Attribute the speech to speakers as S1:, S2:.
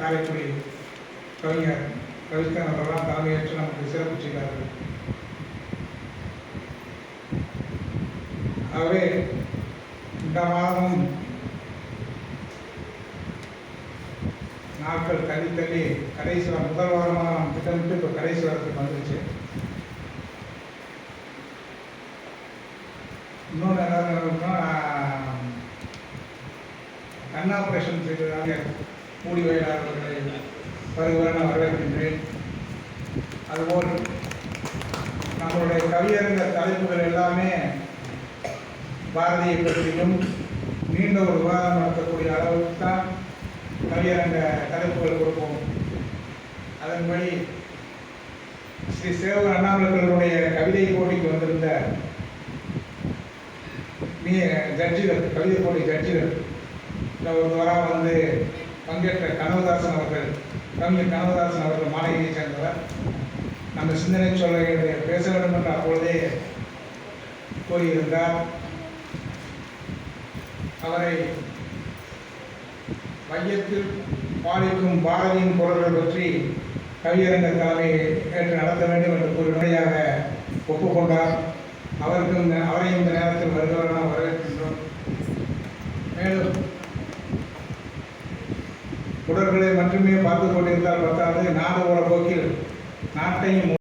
S1: காரைக்குடி கவிஞர் கவிஸ்கரன் அவர்களாம் தலைமையேற்று நமக்கு சிறப்பு செய்தார்கள். ஆகவே இந்த மாதமும் நாட்கள் தள்ளி கடைசி முதல் வாரமாக நாம் திட்டமிட்டு இப்போ கடைசி வாரத்துக்கு வந்துருச்சு. இன்னொன்று என்ன நடக்கும்னா, கண் ஆப்ரேஷன் செய்ததாக மூடி வயலாளர்களை வருவரை நான் வரவேற்கின்றேன். அதுபோல் நம்மளுடைய கவியரங்க தலைப்புகள் எல்லாமே பாரதியை பற்றியும் நீண்ட ஒரு விவாதம் நடத்தக்கூடிய அளவுக்கு தான் கவியரங்க தலைப்புகள் கொடுப்போம். அதன்படி ஸ்ரீ சேவூர் அண்ணாமலைகளுடைய கவிதை போட்டிக்கு வந்திருந்த ஜட்ஜிகள், கவிதை போட்டி ஜட்ஜிகள் ஒரு வாரம் வந்து பங்கேற்ற கனகதாசன் அவர்கள், கவிஞர் கனகதாசன் அவர்கள் மாணவியை சேர்ந்தவர். நம்ம சிந்தனை சொல்ல பேச வேண்டும் என்று அப்பொழுதே கூறியிருந்தார். அவரை மையத்தில் பாலிக்கும் பாரதியின் குரல்கள் பற்றி கவியரங்க தலைமை ஏற்று நடத்த வேண்டும் என்று கூறி முறையாக ஒப்புக்கொண்டார். அவரையும் இந்த நேரத்தில் வருகிறவராக வரவேற்கின்றோம். மேலும் உடல்களை மட்டுமே பார்த்து கொண்டிருந்தால் பத்தாது, நாடு போல போக்கில் நாட்டையும்